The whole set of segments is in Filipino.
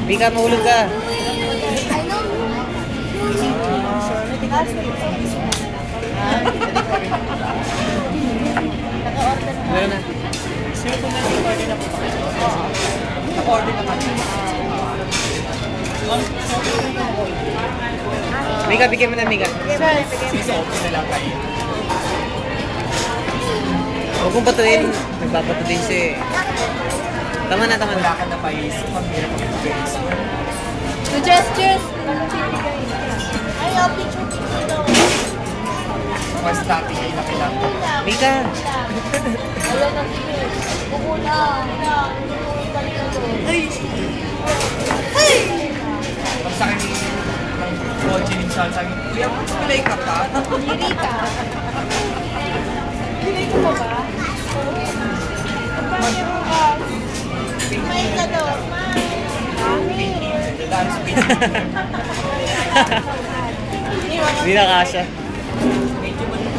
Mika, mahulog ka. Meron na. Sino po nag-order na po ba? Nag-order na kami. Mika, bigyan mo na, Mika. Sisa open na lang kayo. Huwag mong patuin. Nagbabato din siya eh. Tama na, tama na. Wala ka na pa is. Pag-hirap ako mag-guys. Gestures! Ay, picture. Mas dati ay nakilala. Mika! Wala na sige. Bukuna. Ay! Ay! Pag sa akin ng kotse ni Charles, sabi, kuya, kulay ka pa? Hindi ka. Hindi ko pa ba? May ka daw. Dadaan sa pinto. Hindi na kasha. Medyo matulog.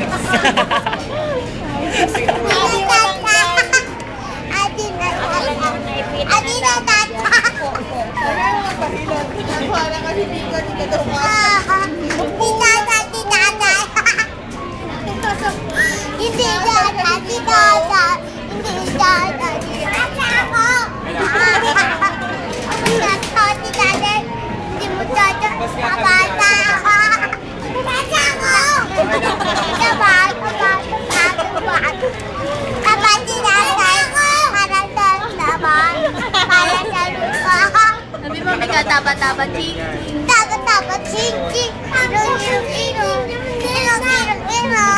Sabi mo, Mika, taba-taba, ching. Taba-taba, ching, ching. Iro-iro-iro. Iro-iro-iro.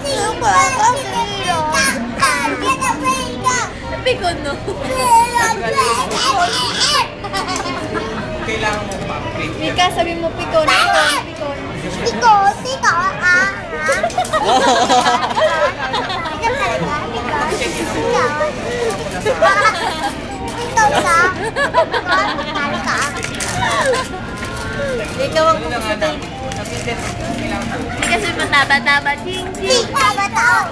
Iro-iro. Sabi ko, no. Kailangan mo pa. Mika, sabi mo, pikon, pikon, pikon. Pikon, pikon, ah. Ikaw ang puputin. Hindi kasi mataba-taba. Ching, ching. Taba-taba.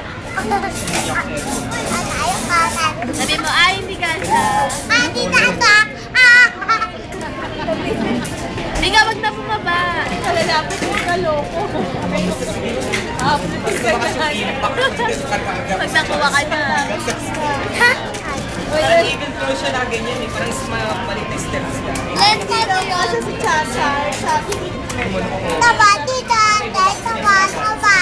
Sabi mo, ay, hindi ka siya. Hindi ka siya. Hindi ka, wag na bumaba. Kalalapit mo ka, loko. Pag nakuha ka na. Parang even flow siya na ganyan eh. Parang balik na steps ka. Let's go siya si Chachar. Sabi taba, tita. Taba, taba.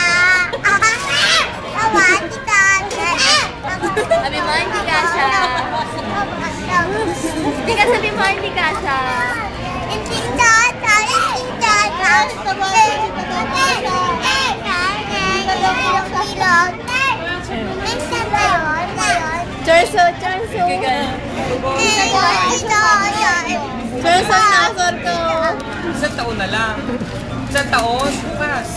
Taba, tita. Sabi mo, hindi ka siya. Hindi ka sabi mo, hindi ka siya. Hindi ka siya. Hindi ka siya. Chorso, chorso. Chorso, nasor ko. Isang taon na lang. Isang taon? Bukas.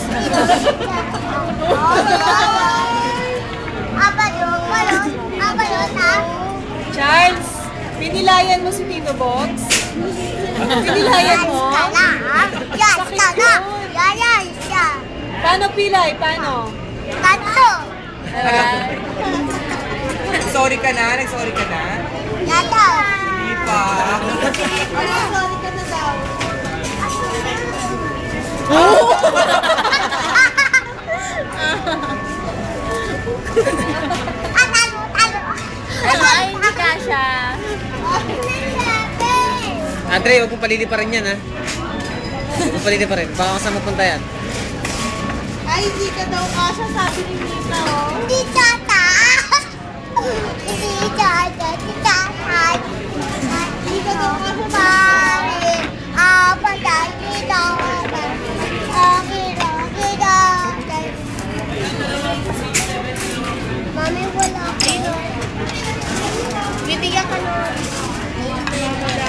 Charles, pinilayan mo si Tito Box? Pinilayan mo? Sakit yun. Paano pilay? Paano? Sorry ka na? Nag-sorry ka na? Hindi pa. Sorry ka na daw. Ay, hindi ka siya. Andre, huwag mong palili pa rin yan, ha? Huwag mong palili pa rin. Baka saan mapunta yan. Ay, hindi ka daw kasha, sabi ni Mika, oh. Hindi tata. Hindi tata. Hindi tata. Hindi ka daw kasha.